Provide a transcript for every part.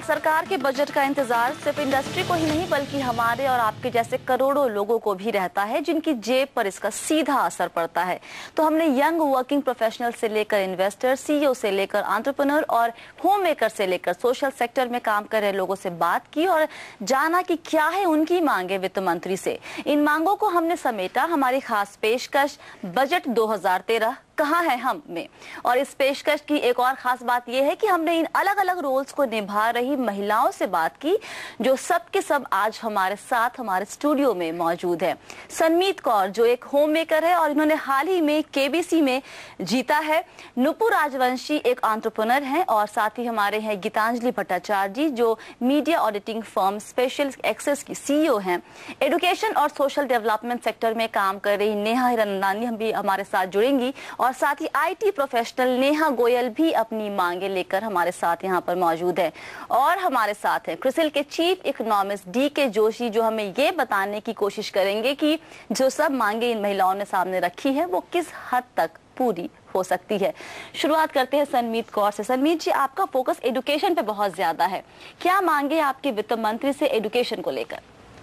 सरकार के बजट का इंतजार सिर्फ इंडस्ट्री को ही नहीं बल्कि हमारे और आपके जैसे करोड़ों लोगों को भी रहता है जिनकी जेब पर इसका सीधा असर पड़ता है। तो हमने यंग वर्किंग प्रोफेशनल से लेकर इन्वेस्टर, सीईओ से लेकर एंटरप्रेन्योर और होम मेकर से लेकर सोशल सेक्टर में काम कर रहे लोगों से बात की और जाना कि क्या है उनकी मांगे वित्त मंत्री से। इन मांगों को हमने समेटा हमारी खास पेशकश बजट 2013 कहाँ है हम में। और इस पेशकश की एक और खास बात यह है कि हमने इन अलग अलग रोल्स को निभा रही महिलाओं से बात की जो सब के सब आज हमारे साथ हमारे स्टूडियो में मौजूद है। सनमीत कौर जो एक होम मेकर है और इन्होंने हाल ही में केबीसी में जीता है। नुपुर राजवंशी एक एंटरप्रेन्योर हैं और साथ ही हमारे हैं गीतांजलि भट्टाचार्य जी जो media auditing firm special access की सीईओ हैं। एजुकेशन और सोशल डेवलपमेंट सेक्टर में काम कर रही नेहा हिरनंदानी हम भी हमारे साथ जुड़ेंगी और साथ ही आईटी प्रोफेशनल नेहा गोयल भी अपनी मांगे लेकर हमारे साथ यहाँ पर मौजूद है। और हमारे साथ हैं क्रिसिल के चीफ इकोनॉमिस्ट डीके जोशी जो हमें ये बताने की कोशिश करेंगे कि जो सब मांगे इन महिलाओं ने सामने रखी है वो किस हद तक पूरी हो सकती है। शुरुआत करते हैं सनमीत कौर से। सनमीत जी, आपका फोकस एजुकेशन पे बहुत ज्यादा है, क्या मांगे आपके वित्त मंत्री से एजुकेशन को लेकर?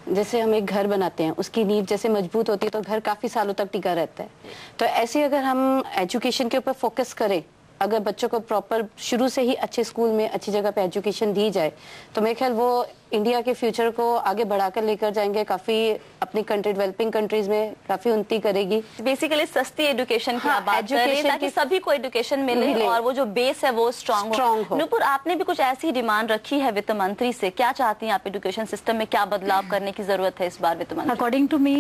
जैसे हम एक घर बनाते हैं, उसकी नींव जैसे मजबूत होती है तो घर काफी सालों तक टिका रहता है। तो ऐसे अगर हम एजुकेशन के ऊपर फोकस करें, अगर बच्चों को प्रॉपर शुरू से ही अच्छे स्कूल में अच्छी जगह पे एजुकेशन दी जाए तो मेरे ख्याल वो इंडिया के फ्यूचर को आगे बढ़ाकर लेकर जाएंगे, काफी अपनी कंट्री डेवलपिंग कंट्रीज में काफी उन्नति करेगी। बेसिकली सस्ती एजुकेशन की बात कर रहे हैं ताकि सभी को एजुकेशन मिले और वो जो बेस है वो स्ट्रांग हो। नुपुर, आपने भी कुछ ऐसी डिमांड रखी है वित्त मंत्री से, क्या चाहती हैं आप एजुकेशन सिस्टम में, क्या बदलाव करने की जरूरत है इस बार वित्त मंत्री? अकॉर्डिंग टू मी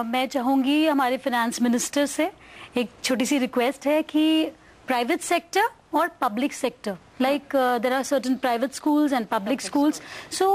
मैं चाहूंगी हमारे फाइनेंस मिनिस्टर से एक छोटी सी रिक्वेस्ट है कि प्राइवेट सेक्टर और public sector like there are certain private schools and public schools, so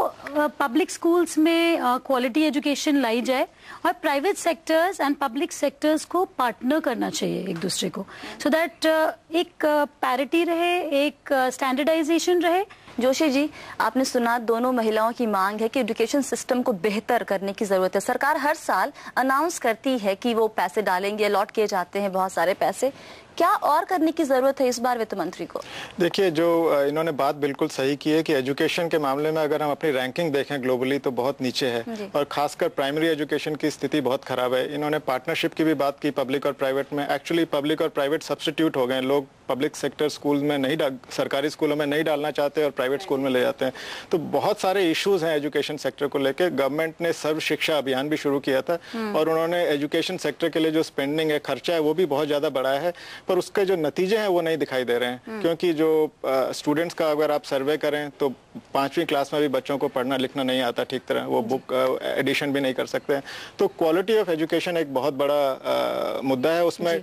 public schools में quality education लाई जाए और private sectors and public sectors को partner करना चाहिए एक दूसरे को, so that एक parity रहे, एक standardization रहे। जोशी जी, आपने सुना दोनों महिलाओं की मांग है कि एजुकेशन सिस्टम को बेहतर करने की जरूरत है। सरकार हर साल अनाउंस करती है कि वो पैसे डालेंगे, अलॉट किए जाते हैं बहुत सारे पैसे, क्या और करने की जरूरत है इस बार वित्त मंत्री को? देखिए, जो इन्होंने बात बिल्कुल सही की है कि एजुकेशन के मामले में अगर हम अपनी रैंकिंग देखें ग्लोबली तो बहुत नीचे है और खासकर प्राइमरी एजुकेशन की स्थिति बहुत खराब है। इन्होंने पार्टनरशिप की भी बात की पब्लिक और प्राइवेट में। एक्चुअली पब्लिक और प्राइवेट सब्स्टिट्यूट हो गए, लोग पब्लिक सेक्टर स्कूल में नहीं सरकारी स्कूलों में नहीं डालना चाहते और प्राइवेट स्कूल में ले जाते हैं। तो बहुत सारे इश्यूज हैं एजुकेशन सेक्टर को लेकर। गवर्नमेंट ने सर्व शिक्षा अभियान भी शुरू किया था और उन्होंने एजुकेशन सेक्टर के लिए जो स्पेंडिंग है, खर्चा है, वो भी बहुत ज्यादा बढ़ाया है, पर उसके जो नतीजे हैं वो नहीं दिखाई दे रहे हैं। क्योंकि जो स्टूडेंट्स का अगर आप सर्वे करें तो 5वीं क्लास में भी बच्चों को पढ़ना लिखना नहीं आता ठीक तरह, वो बुक एडिशन भी नहीं कर सकते हैं। तो क्वालिटी ऑफ एजुकेशन एक बहुत बड़ा मुद्दा है, उसमें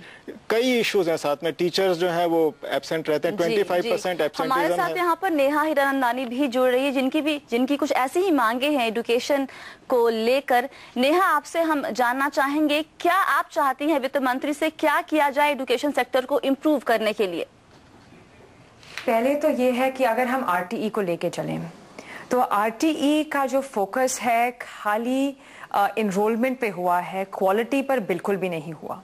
कई इश्यूज हैं। साथ में टीचर्स जो हैं वो एब्सेंट रहते हैं, 25% एब्सेंटिज्म है। हमारे साथ यहाँ पर नेहा हिरनंदानी भी जुड़ रही है जिनकी कुछ ऐसी ही मांगे हैं एजुकेशन को लेकर। नेहा, आपसे हम जानना चाहेंगे, क्या आप चाहती हैं वित्त मंत्री से क्या किया जाए एजुकेशन सेक्टर को इम्प्रूव करने के लिए? पहले तो ये है कि अगर हम आरटीई को लेके चलें तो आरटीई का जो फोकस है खाली इनरोलमेंट पे हुआ है, क्वालिटी पर बिल्कुल भी नहीं हुआ।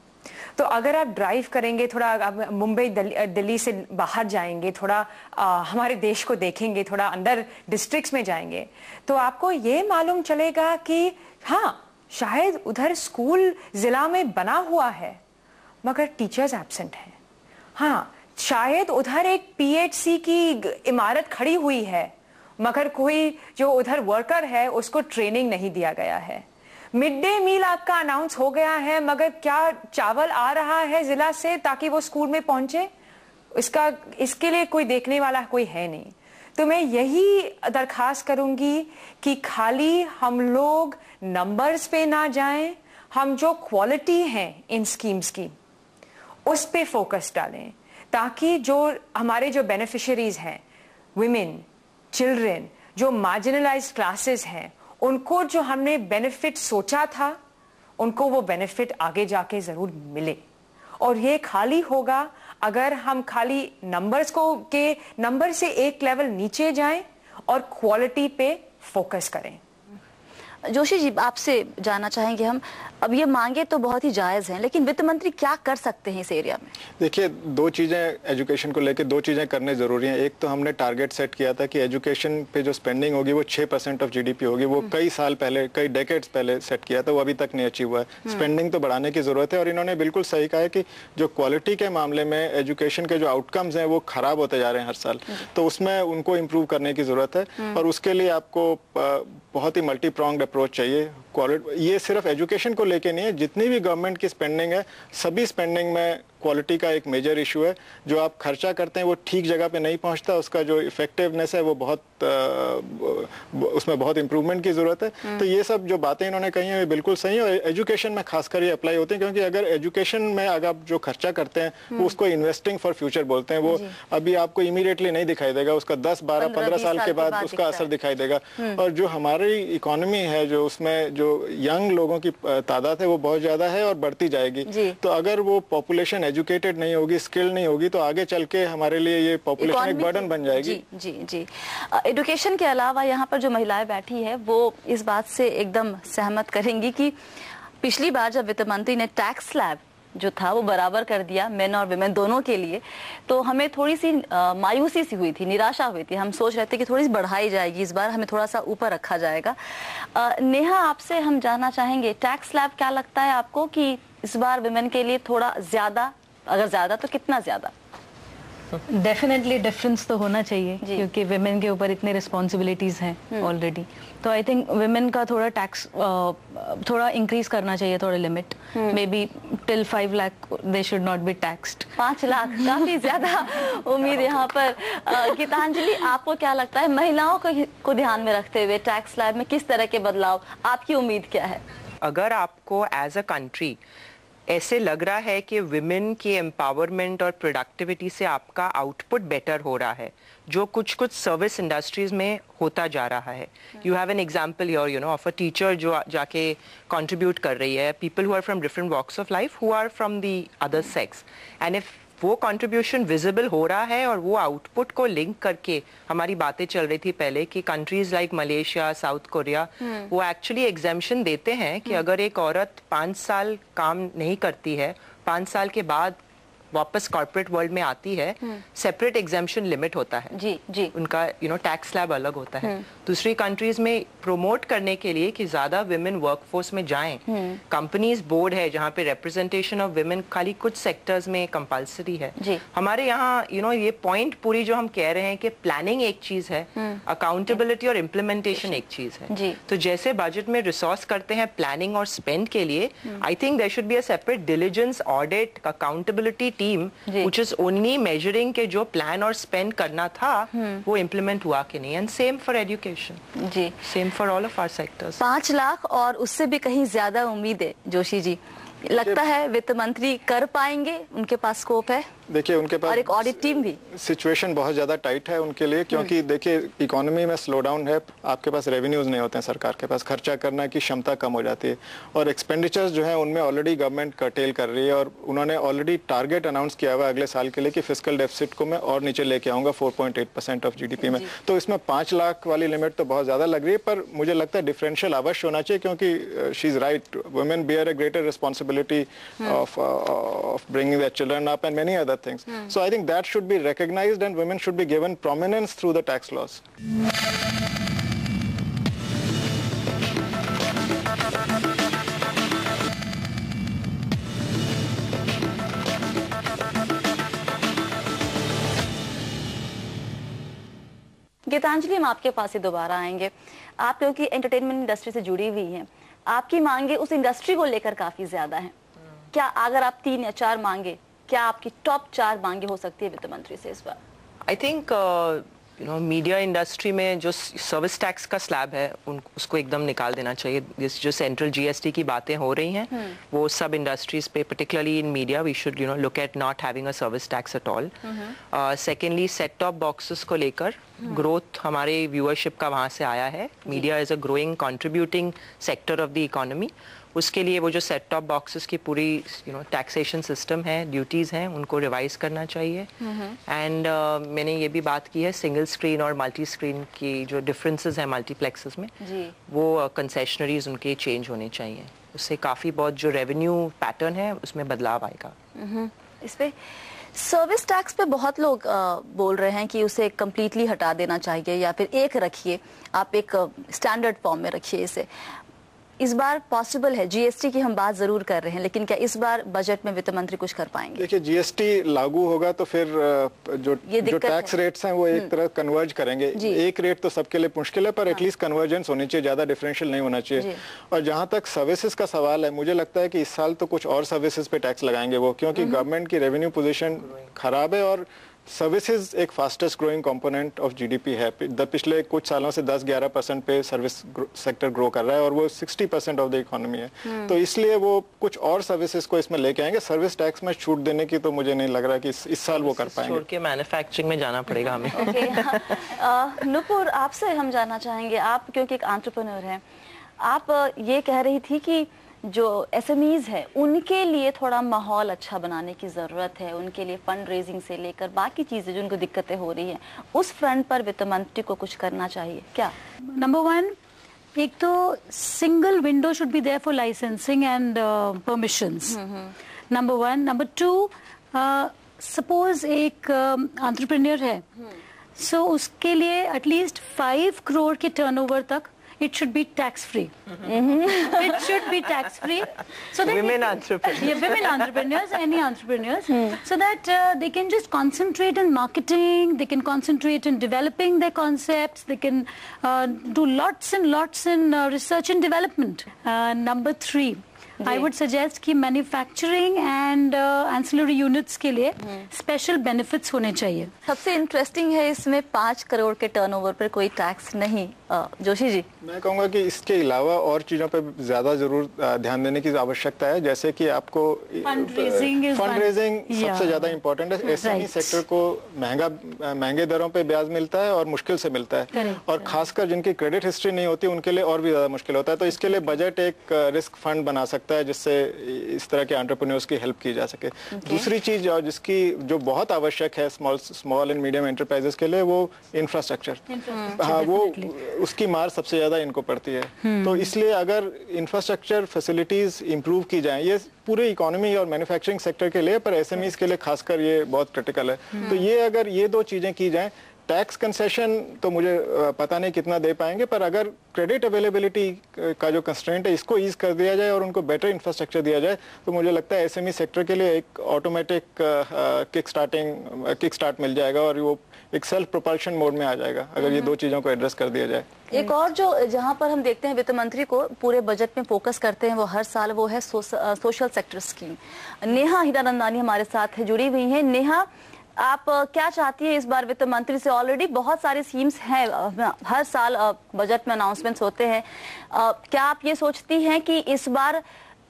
तो अगर आप ड्राइव करेंगे, थोड़ा मुंबई दिल्ली से बाहर जाएंगे, थोड़ा हमारे देश को देखेंगे, थोड़ा अंदर डिस्ट्रिक्ट्स में जाएंगे तो आपको ये मालूम चलेगा कि हाँ, शायद उधर स्कूल जिला में बना हुआ है मगर टीचर्स एब्सेंट हैं। हाँ, शायद उधर एक पीएचसी की इमारत खड़ी हुई है मगर कोई जो उधर वर्कर है उसको ट्रेनिंग नहीं दिया गया है। मिड डे मील आपका अनाउंस हो गया है मगर क्या चावल आ रहा है जिला से ताकि वो स्कूल में पहुंचे, इसके लिए कोई देखने वाला कोई है नहीं। तो मैं यही दरखास्त करूंगी कि खाली हम लोग नंबर्स पे ना जाएं, हम जो क्वालिटी है इन स्कीम्स की उस पे फोकस डालें ताकि जो हमारे जो बेनिफिशियरीज हैं, विमेन, चिल्ड्रन, जो मार्जिनलाइज्ड क्लासेस हैं, उनको जो हमने बेनिफिट सोचा था उनको वो बेनिफिट आगे जाके जरूर मिले। और ये खाली होगा अगर हम खाली नंबर से एक लेवल नीचे जाएं और क्वालिटी पे फोकस करें। जोशी जी, आपसे जानना चाहेंगे हम, अब ये मांगे तो बहुत ही जायज़ हैं, लेकिन वित्त मंत्री क्या कर सकते हैं इस एरिया में? देखिए, दो चीज़ें एजुकेशन को लेकर, दो चीज़ें करने ज़रूरी हैं। एक तो हमने टारगेट सेट किया था कि एजुकेशन पे जो स्पेंडिंग होगी वो 6% ऑफ जीडीपी होगी। वो कई साल पहले, कई डेकेड्स पहले सेट किया था, वो अभी तक नहीं अचीव हुआ है। स्पेंडिंग तो बढ़ाने की ज़रूरत है, और इन्होंने बिल्कुल सही कहा है कि जो क्वालिटी के मामले में एजुकेशन के जो आउटकम्स हैं वो खराब होते जा रहे हैं हर साल, तो उसमें उनको इम्प्रूव करने की ज़रूरत है। और उसके लिए आपको बहुत ही मल्टी प्रॉन्ग्ड अप्रोच चाहिए। ये सिर्फ एजुकेशन को लेके नहीं है, जितनी भी गवर्नमेंट की स्पेंडिंग है, सभी स्पेंडिंग में क्वालिटी का एक मेजर इशू है। जो आप खर्चा करते हैं वो ठीक जगह पे नहीं पहुंचता, उसका जो इफेक्टिवनेस है वो उसमें बहुत इंप्रूवमेंट की जरूरत है। तो ये सब जो बातें इन्होंने कही हैं बिल्कुल सही है, और एजुकेशन में खासकर ये अप्लाई होती है, क्योंकि अगर एजुकेशन में अगर आप जो खर्चा करते हैं वो उसको इन्वेस्टिंग फॉर फ्यूचर बोलते हैं, वो अभी आपको इमीडिएटली नहीं दिखाई देगा, उसका 10, 12, 15 साल के बाद उसका असर दिखाई देगा। और जो हमारी इकोनॉमी है, जो उसमें जो यंग लोगों की तादाद है वो बहुत ज्यादा है और बढ़ती जाएगी। तो अगर वो पॉपुलेशन एजुकेटेड नहीं होगी, स्किल नहीं होगी, तो आगे चल के हमारे लिए ये पॉपुलेशन एक बर्डन बन जाएगी। जी जी जी। एजुकेशन के अलावा यहाँ पर जो महिलाएं बैठी है वो इस बात से एकदम सहमत करेंगी कि पिछली बार जब वित्त मंत्री ने टैक्स स्लैब जो था वो बराबर कर दिया मेन और विमेन दोनों के लिए, तो हमें थोड़ी सी मायूसी सी हुई थी, निराशा हुई थी। हम सोच रहे थे कि थोड़ी सी बढ़ाई जाएगी, इस बार हमें थोड़ा सा ऊपर रखा जाएगा। नेहा, आपसे हम जानना चाहेंगे, टैक्स स्लैब क्या लगता है आपको कि इस बार विमेन के लिए थोड़ा ज्यादा, अगर ज्यादा तो कितना ज्यादा? डेफिनेटली डिफरेंस तो होना चाहिए, क्योंकि विमेन के ऊपर इतने रिस्पॉन्सिबिलिटीज हैं ऑलरेडी। तो आई थिंक विमेन का थोड़ा टैक्स थोड़ा इंक्रीज करना चाहिए, थोड़ा limit, may be till 5 lakh they should not be taxed. 5 lakh काफी ज्यादा उम्मीद यहाँ पर। गीतांजलि, आपको क्या लगता है, महिलाओं को ध्यान में रखते हुए टैक्स स्लैब में किस तरह के बदलाव, आपकी उम्मीद क्या है? अगर आपको एज अ कंट्री ऐसे लग रहा है कि विमेन की एम्पावरमेंट और प्रोडक्टिविटी से आपका आउटपुट बेटर हो रहा है, जो कुछ सर्विस इंडस्ट्रीज में होता जा रहा है, you have an example your you know of a teacher जो जाके कंट्रीब्यूट कर रही है, people who are from different walks of life who are from the other sex, and if वो कंट्रीब्यूशन विजिबल हो रहा है और वो आउटपुट को लिंक करके, हमारी बातें चल रही थी पहले कि countries like Malaysia, south Korea, वो एक्चुअली एग्जेम्पशन देते हैं कि अगर एक औरत 5 साल काम नहीं करती है, 5 साल के बाद वापस कॉर्पोरेट वर्ल्ड में आती है, सेपरेट एग्जेम्पशन लिमिट होता है जी, उनका टैक्स स्लैब अलग होता है। दूसरी कंट्रीज में प्रमोट करने के लिए कि ज्यादा विमेन वर्कफोर्स में जाएं, कंपनीज बोर्ड है जहाँ पे रिप्रेजेंटेशन ऑफ विमेन खाली कुछ सेक्टर्स में कंपल्सरी है। हमारे यहाँ ये पॉइंट पूरी जो हम कह रहे हैं कि प्लानिंग एक चीज है, अकाउंटेबिलिटी और इम्प्लीमेंटेशन एक चीज है। तो जैसे बजट में रिसोर्स करते हैं प्लानिंग और स्पेंड के लिए, I think there should be a separate diligence, audit, accountability team which is only measuring के जो प्लान और स्पेंड करना था वो इम्प्लीमेंट हुआ कि नहीं, एंड सेम फॉर एजुकेशन, जी same for all of our sectors. 5 lakh और उससे भी कहीं ज्यादा उम्मीद है जोशी जी, लगता है वित्त मंत्री कर पाएंगे, उनके पास स्कोप है? देखिए, उनके पास और एक ऑडिट टीम भी, सिचुएशन बहुत ज्यादा टाइट है उनके लिए, क्योंकि देखिए इकोनॉमी में स्लो डाउन है, आपके पास रेवेन्यूज नहीं होते हैं, सरकार के पास खर्चा करने की क्षमता कम हो जाती है, और एक्सपेंडिचर्स जो है उनमें ऑलरेडी गवर्नमेंट कर्टेल कर रही है, और उन्होंने ऑलरेडी टारगेट अनाउंस किया हुआ अगले साल के लिए कि फिस्कल डेफिसिट को मैं और नीचे लेके आऊंगा 4.8% ऑफ जीडीपी में। तो इसमें 5 लाख वाली लिमिट तो बहुत ज्यादा लग रही है, पर मुझे लगता है डिफरेंशियल अवश्य होना चाहिए, क्योंकि she is right, women bear a greater responsibility of bringing their children up and many other things. So I think that should be recognized and women should be given prominence through the tax laws. Geetanjali, हम आपके पास ही दोबारा आएंगे। आप लोग की entertainment industry से जुड़ी हुई हैं, आपकी मांगे उस इंडस्ट्री को लेकर काफी ज्यादा हैं। क्या अगर आप 3 या 4 मांगे, क्या आपकी टॉप 4 मांगे हो सकती है वित्त मंत्री से इस बार? आई थिंक मीडिया इंडस्ट्री में जो सर्विस टैक्स का स्लैब है उसको एकदम निकाल देना चाहिए। जो सेंट्रल जीएसटी की बातें हो रही हैं वो सब इंडस्ट्रीज पे, particularly in media, we should look at not having a service tax at all. Secondly, set top boxes को लेकर ग्रोथ हमारे व्यूअरशिप का वहाँ से आया है। Media is a growing contributing sector of the economy, उसके लिए वो जो सेट टॉप बॉक्सेस की पूरी टैक्सेशन सिस्टम है, ड्यूटीज़ हैं, उनको रिवाइज करना चाहिए। एंड मैंने ये भी बात की है सिंगल स्क्रीन और मल्टी स्क्रीन की जो डिफरेंसेस हैं मल्टीप्लेक्सेस में, वो कंसेशनरीज उनके चेंज होने चाहिए। उससे काफ़ी बहुत जो रेवेन्यू पैटर्न है उसमें बदलाव आएगा। इस पे सर्विस टैक्स पे बहुत लोग बोल रहे हैं कि उसे कम्प्लीटली हटा देना चाहिए या फिर एक रखिए, आप एक स्टैंडर्ड फॉर्म में रखिए इसे। इस बार पॉसिबल है, जीएसटी की हम बात जरूर कर रहे हैं, लेकिन क्या इस बार बजट में वित्त मंत्री कुछ कर पाएंगे? देखिए, जीएसटी लागू होगा तो फिर जो टैक्स रेट्स हैं वो एक तरह कन्वर्ज करेंगे। एक रेट तो सबके लिए मुश्किल है, पर एटलीस्ट कन्वर्जेंस होनी चाहिए, ज्यादा डिफरेंशियल नहीं होना चाहिए। और जहां तक सर्विसेज का सवाल है, मुझे लगता है कि इस साल तो कुछ और सर्विसेज पे टैक्स लगाएंगे वो, क्योंकि गवर्नमेंट की रेवेन्यू पोजीशन खराब है और सर्विसेज एक fastest growing component of GDP है। पिछले कुछ सालों से 10-11% पे सर्विस सेक्टर ग्रो कर रहा है और वो 60% ऑफ द इकोनॉमी है। तो इसलिए वो कुछ और सर्विसेज को इसमें लेके आएंगे। सर्विस टैक्स में छूट देने की तो मुझे नहीं लग रहा कि इस साल वो कर पाएंगे। छोड़ के मैन्युफैक्चरिंग में जाना पड़ेगा हमें। नुपुर, आपसे हम जानना चाहेंगे, आप क्योंकि एक एंटरप्रेन्योर हैं, आप ये कह रही थी कि जो एसएमईज है उनके लिए थोड़ा माहौल अच्छा बनाने की ज़रूरत है, उनके लिए फंड रेजिंग से लेकर बाकी चीज़ें जो उनको दिक्कतें हो रही हैं, उस फ्रंट पर वित्त मंत्री को कुछ करना चाहिए क्या? नंबर वन, एक तो single window should be there for licensing and permissions, number one. Number two, suppose एक एंटरप्रेन्योर है, सो उसके लिए एटलीस्ट 5 करोड़ के टर्नओवर तक it should be tax free. It should be tax free. So that women entrepreneurs. Yeah, women entrepreneurs, any entrepreneurs, so that they can just concentrate in marketing. They can concentrate in developing their concepts. They can do lots and lots in research and development. Number 3. I would suggest कि manufacturing and ancillary units के लिए special benefits होने चाहिए। सबसे interesting है इसमें 5 करोड़ के turnover पर कोई टैक्स नहीं। जोशी जी, मैं कहूँगा कि इसके अलावा और चीज़ों पे ज़्यादा जरूर ध्यान देने की आवश्यकता है, जैसे कि आपको फंड रेजिंग सबसे ज़्यादा इम्पोर्टेंट है। एसएमई सेक्टर को महंगे दरों पे ब्याज मिलता है और मुश्किल से मिलता है, और खासकर जिनकी क्रेडिट हिस्ट्री नहीं होती उनके लिए और भी ज़्यादा मुश्किल होता है। तो इसके लिए बजट एक रिस्क फंड बना सकता है जिससे इस तरह के एंटरप्रेन्योर्स की हेल्प की जा सके। दूसरी चीज और जिसकी जो बहुत आवश्यक है स्मॉल एंड मीडियम एंटरप्राइजेस के लिए, वो इंफ्रास्ट्रक्चर। हाँ, वो उसकी मार सबसे ज्यादा इनको पड़ती है। तो इसलिए अगर इंफ्रास्ट्रक्चर फैसिलिटीज इंप्रूव की जाएं, ये पूरे इकोनॉमी और मैन्युफैक्चरिंग सेक्टर के लिए, पर एसएमईज के लिए खासकर ये बहुत क्रिटिकल है। तो ये अगर ये दो चीजें की जाएं, टैक्स कंसेशन तो मुझे पता नहीं कितना दे पाएंगे, पर अगर क्रेडिट अवेलेबिलिटी का जो कंस्ट्रेंट है इसको ईज कर दिया जाए और उनको बेटर इंफ्रास्ट्रक्चर दिया जाए, तो मुझे लगता है एसएमई सेक्टर के लिए एक ऑटोमेटिक किक स्टार्ट मिल जाएगा और वो एक सेल्फ प्रोपल्शन मोड में आ जाएगा अगर ये दो चीजों को एड्रेस कर दिया जाए। एक और जो जहां पर हम देखते हैं वित्त मंत्री को पूरे बजट में फोकस करते हैं वो हर साल, वो है social sector scheme. Neha Hiranandani हमारे साथ जुड़ी हुई है। नेहा, आप क्या चाहती है इस बार वित्त मंत्री से? ऑलरेडी बहुत सारी स्कीम्स हैं, हर साल बजट में अनाउंसमेंट्स होते हैं। क्या आप ये सोचती हैं कि इस बार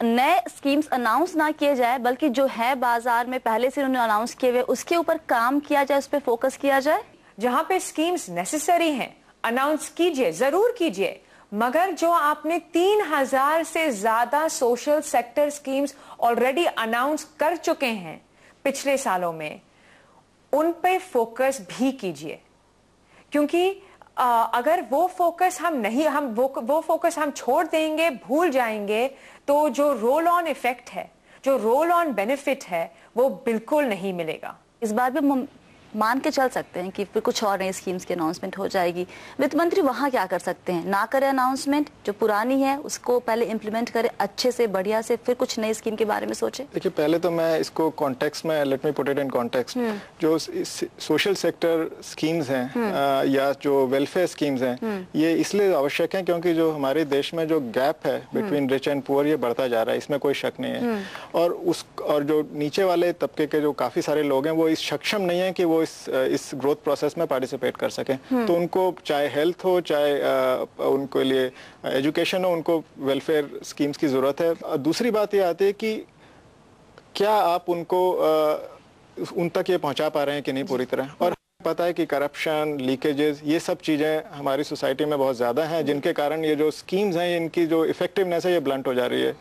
नए स्कीम्स अनाउंस ना किए जाए, बल्कि जो है बाजार में पहले से उन्होंने अनाउंस किए हुए उसके ऊपर काम किया जाए, उस पर फोकस किया जाए? जहां पे स्कीम्स नेसेसरी हैं अनाउंस कीजिए, जरूर कीजिए, मगर जो आपने 3000 से ज्यादा social sector schemes already announce कर चुके हैं पिछले सालों में, उन पे फोकस भी कीजिए। क्योंकि अगर वो फोकस वो फोकस हम छोड़ देंगे, भूल जाएंगे, तो जो रोल ऑन इफेक्ट है, जो रोल ऑन बेनिफिट है, वो बिल्कुल नहीं मिलेगा। इस बार भी मान के चल सकते हैं कि फिर कुछ और नई स्कीम्स की अनाउंसमेंट हो जाएगी। वित्त मंत्री वहां क्या कर सकते हैं? ना करे अनाउंसमेंट, जो पुरानी है उसको पहले इम्प्लीमेंट करे अच्छे से, बढ़िया से, फिर कुछ नई स्कीम के बारे में सोचे। देखिए, पहले तो मैं इसको कॉन्टेक्स्ट में, let me put it in context. जो सोशल सेक्टर स्कीम्स हैं या जो वेलफेयर स्कीम्स हैं, ये इसलिए आवश्यक है क्योंकि जो हमारे देश में जो गैप है बिटवीन रिच एंड पुअर, ये बढ़ता जा रहा है, इसमें कोई शक नहीं है। और जो नीचे वाले तबके के जो काफी सारे लोग हैं, वो इस सक्षम नहीं है कि वो इस ग्रोथ प्रोसेस में पार्टिसिपेट कर सकें। तो उनको चाहे हेल्थ हो, चाहे उनके लिए एजुकेशन हो, उनको वेलफेयर स्कीम्स की जरूरत है। दूसरी बात ये आती है कि क्या आप उनको उन तक ये पहुंचा पा रहे हैं कि नहीं पूरी तरह। और पता है कि करप्शन, लीकेजेस, ये सब चीज़ें हमारी सोसाइटी में बहुत ज़्यादा हैं, जिनके कारण ये जो स्कीम्स हैं इनकी जो इफेक्टिवनेस है ये ब्लंट हो जा रही है।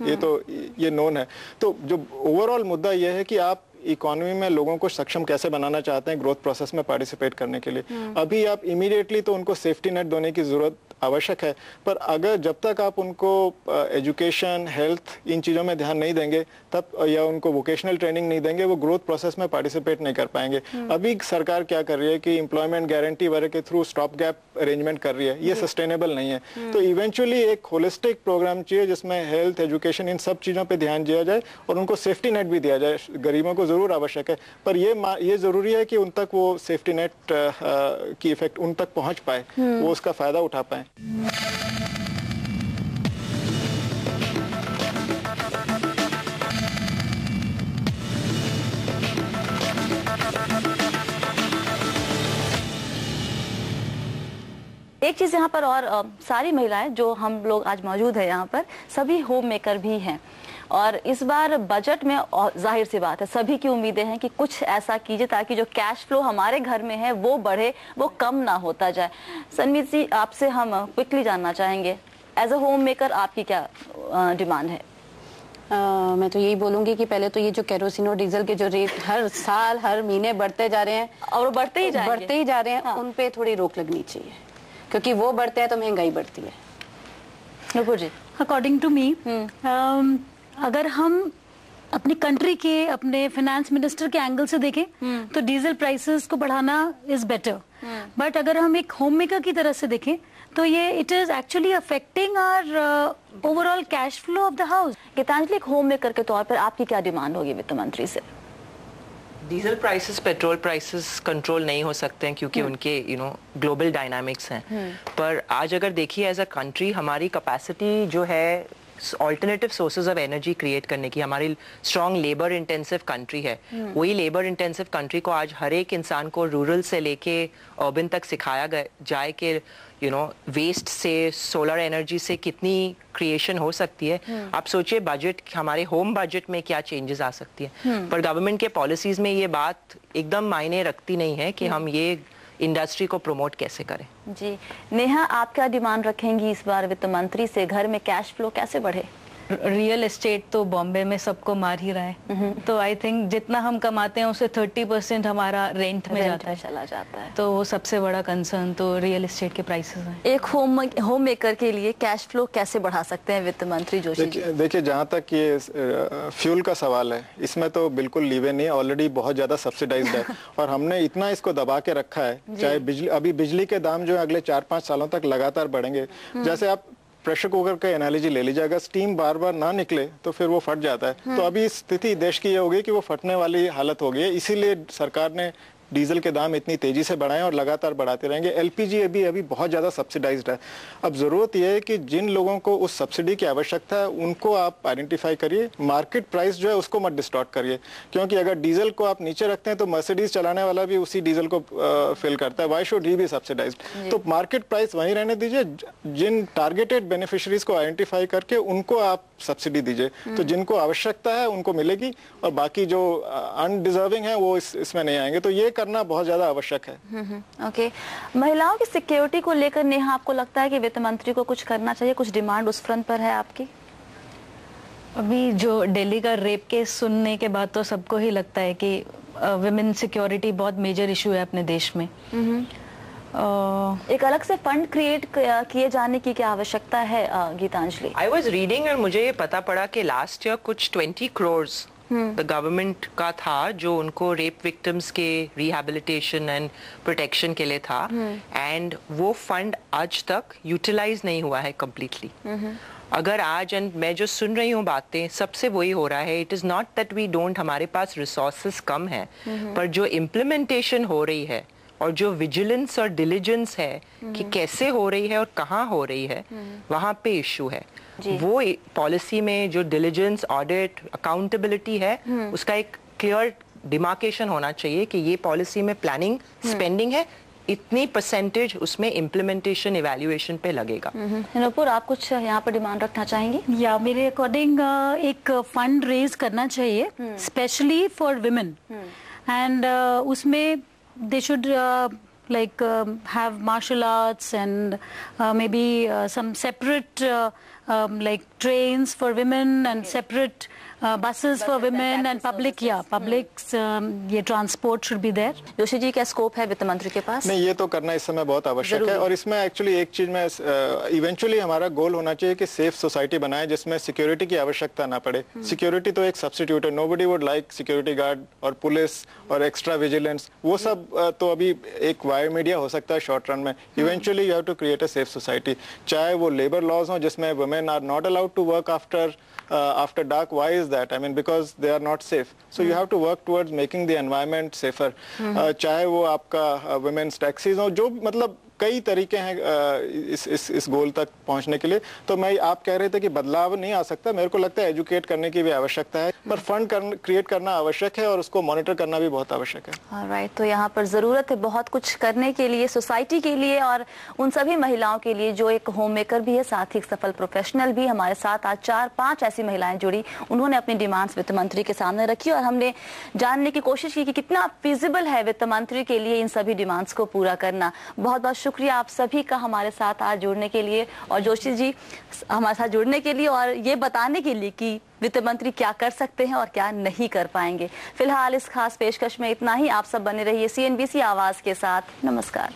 ये नोन है। तो जो ओवरऑल मुद्दा ये है कि आप इकोनॉमी में लोगों को सक्षम कैसे बनाना चाहते हैं ग्रोथ प्रोसेस में पार्टिसिपेट करने के लिए। अभी आप इमीडिएटली तो उनको सेफ्टी नेट देने की जरूरत आवश्यक है, पर अगर जब तक आप उनको एजुकेशन, हेल्थ, इन चीज़ों में ध्यान नहीं देंगे तब, या उनको वोकेशनल ट्रेनिंग नहीं देंगे, वो ग्रोथ प्रोसेस में पार्टिसिपेट नहीं कर पाएंगे। अभी सरकार क्या कर रही है कि एम्प्लॉयमेंट गारंटी वगैरह के थ्रू स्टॉप गैप अरेंजमेंट कर रही है, ये सस्टेनेबल नहीं है। तो इवेंचुअली एक होलिस्टिक प्रोग्राम चाहिए जिसमें हेल्थ, एजुकेशन, इन सब चीज़ों पर ध्यान दिया जाए और उनको सेफ्टी नेट भी दिया जाए। गरीबों को जरूर आवश्यक है, पर ये जरूरी है कि उन तक वो सेफ्टी नेट की इफेक्ट उन तक पहुंच पाए, वो उसका फायदा उठा पाए। एक चीज यहाँ पर और सारी महिलाएं जो हम लोग आज मौजूद है यहाँ पर, सभी होम मेकर भी हैं और इस बार बजट में जाहिर सी बात है सभी की उम्मीदें हैं कि कुछ ऐसा कीजिए ताकि जो कैश फ्लो हमारे घर में है वो बढ़े, वो कम ना होता जाए। सनमीत जी, आपसे हम क्विकली जानना चाहेंगे, एज अ होम मेकर आपकी क्या डिमांड है? मैं तो यही बोलूंगी कि पहले तो ये जो केरोसिन और डीजल के जो रेट हर साल हर महीने बढ़ते जा रहे हैं और वो बढ़ते ही जा रहे हैं, हाँ। उन पे थोड़ी रोक लगनी चाहिए, क्योंकि वो बढ़ते हैं तो महंगाई बढ़ती है। नुपुर जी, अकॉर्डिंग टू मी, अगर हम अपनी कंट्री के, अपने फाइनेंस मिनिस्टर के एंगल से देखें तो डीजल प्राइसेस को बढ़ाना इज बेटर, बट अगर हम एक होम मेकर की तरह से देखें तो ये it is actually affecting our overall cash flow of the house. Geetanjali, एक होम मेकर के तौर पर आपकी क्या डिमांड होगी वित्त मंत्री से? Diesel prices, petrol prices control नहीं हो सकते हैं क्योंकि उनके ग्लोबल डायनामिक्स हैं। पर आज अगर देखिए एज अ कंट्री हमारी कैपेसिटी जो है alternative sources of energy create करने की, हमारी स्ट्रॉन्ग लेबर इंटेंसिव कंट्री है। वही लेबर इंटेंसिव कंट्री को आज हर एक इंसान को रूरल से लेके अर्बन तक सिखाया जाए कि वेस्ट से, सोलर एनर्जी से कितनी क्रिएशन हो सकती है। आप सोचिए बजट, हमारे होम बजट में क्या चेंजेस आ सकती है, पर गवर्नमेंट के पॉलिसीज में ये बात एकदम मायने रखती नहीं है कि हम ये इंडस्ट्री को प्रमोट कैसे करें। जी नेहा, आप क्या डिमांड रखेंगी इस बार वित्त मंत्री से? घर में कैश फ्लो कैसे बढ़े? रियल एस्टेट तो बॉम्बे में सबको मार ही रहा है, तो आई थिंक जितना हम कमाते हैं उससे 30% हमारा रेंट में चला जाता है, तो वो सबसे बड़ा कंसर्न तो रियल एस्टेट के प्राइसेस हैं। एक होम मेकर के लिए कैश फ्लो कैसे बढ़ा सकते हैं वित्त मंत्री जोशी जी? देखिए जहाँ तक ये फ्यूल का सवाल है, इसमें तो बिल्कुल लीवे नहीं, ऑलरेडी बहुत ज्यादा सब्सिडाइज्ड है और हमने इतना इसको दबा के रखा है। चाहे बिजली, अभी बिजली के दाम जो है अगले 4-5 सालों तक लगातार बढ़ेंगे। जैसे आप प्रेशर कुकर का एनालॉजी ले लीजिए, अगर स्टीम बार बार ना निकले तो फिर वो फट जाता है। तो अभी स्थिति देश की ये होगी कि वो फटने वाली हालत हो गई है, इसीलिए सरकार ने डीजल के दाम इतनी तेजी से बढ़ाएं और लगातार बढ़ाते रहेंगे। एलपीजी अभी बहुत ज़्यादा सब्सिडाइज्ड है। अब ज़रूरत यह है कि जिन लोगों को उस सब्सिडी की आवश्यकता है उनको आप आइडेंटिफाई करिए, मार्केट प्राइस जो है उसको मत डिस्टॉर्ट करिए, क्योंकि अगर डीजल को आप नीचे रखते हैं तो मर्सिडीज चलाने वाला भी उसी डीजल को फिल करता है। Why should he be subsidized? तो मार्केट प्राइस वहीं रहने दीजिए, जिन टारगेटेड बेनिफिशरीज को आइडेंटिफाई करके उनको आप सब्सिडी दीजिए, तो जिनको आवश्यकता है उनको मिलेगी और बाकी जो अनडिजर्विंग है वो इसमें नहीं आएंगे। तो ये करना बहुत ज्यादा आवश्यक है। ओके, महिलाओं की सिक्योरिटी को लेकर नेहा, आपको लगता है कि वित्त मंत्री को कुछ करना चाहिए? कुछ डिमांड उस फ्रंट पर है आपकी? अभी जो दिल्ली का रेप केस सुनने के बाद तो सबको ही लगता है कि विमेन सिक्योरिटी बहुत मेजर इशू है अपने देश में। एक अलग से फंड क्रिएट किए जाने की क्या आवश्यकता है गीतांजलि? आई वॉज रीडिंग और मुझे ये पता पड़ा कि लास्ट ईयर कुछ 20 करोड़ द गवर्नमेंट का था जो उनको रेप विक्टिम्स के रिहेबिलिटेशन एंड प्रोटेक्शन के लिए था, एंड वो फंड आज तक यूटिलाइज नहीं हुआ है कम्प्लीटली। अगर आज, एंड मैं जो सुन रही हूँ बातें, सबसे वही हो रहा है। It is not that we don't, हमारे पास रिसोर्सेस कम है, पर जो इम्प्लीमेंटेशन हो रही है और जो विजिलेंस और डिलीजेंस है कि कैसे हो रही है और कहाँ हो रही है, वहाँ पे इशू है। वो पॉलिसी में जो डिलीजेंस, ऑडिट, अकाउंटेबिलिटी है, उसका एक क्लियर डिमार्केशन होना चाहिए कि ये पॉलिसी में प्लानिंग, स्पेंडिंग है, इतनी परसेंटेज उसमें इम्प्लीमेंटेशन, इवैल्यूएशन पे लगेगा। नुपुर, आप कुछ यहाँ पर डिमांड रखना चाहेंगी? या मेरे अकॉर्डिंग एक फंड रेज करना चाहिए स्पेशली फॉर विमेन, एंड उसमें they should have martial arts and maybe some separate like trains for women and separate buses for women and public ये transport should be there. Joshi ji, क्या scope है वित्त मंत्री के पास? नहीं, ये तो करना इस समय बहुत आवश्यक है और इसमें एक्चुअली एक चीज में इवेंचुअली हमारा गोल होना चाहिए कि सेफ सोसाइटी बनाए जिसमें सिक्योरिटी की आवश्यकता ना पड़े। सिक्योरिटी तो एक सब्स्टिट्यूट है, nobody would like security guard और पुलिस और एक्स्ट्रा विजिलेंस, वो सब तो अभी एक वायर मीडिया हो सकता है शॉर्ट रन में। Eventually you have to create a safe society, चाहे वो लेबर लॉज हो जिसमें women are not allowed to work after dark. Why is that? I mean, because they are not safe. So you have to work towards making the environment safer. चाहे वो आपका women's taxis हो, जो मतलब कई तरीके हैं इस गोल तक पहुंचने के लिए। तो मैं आप कह रहे थे कि बदलाव नहीं आ सकता, मेरे को लगता है एजुकेट करने की भी आवश्यकता है, पर फंड क्रिएट करना आवश्यक है और उसको मॉनिटर करना भी बहुत आवश्यक है। राइट, तो यहाँ पर जरूरत है बहुत कुछ करने के लिए, सोसाइटी के लिए और उन सभी महिलाओं के लिए जो एक होम मेकर भी है, साथ ही एक सफल प्रोफेशनल भी। हमारे साथ आज 4-5 ऐसी महिलाएं जुड़ी, उन्होंने अपनी डिमांड्स वित्त मंत्री के सामने रखी और हमने जानने की कोशिश की कि कितना फिजिबल है वित्त मंत्री के लिए इन सभी डिमांड्स को पूरा करना। बहुत बहुत शुक्रिया आप सभी का हमारे साथ आज जुड़ने के लिए और जोशी जी हमारे साथ जुड़ने के लिए और ये बताने के लिए कि वित्त मंत्री क्या कर सकते हैं और क्या नहीं कर पाएंगे। फिलहाल इस खास पेशकश में इतना ही। आप सब बने रहिए CNBC आवाज के साथ। नमस्कार।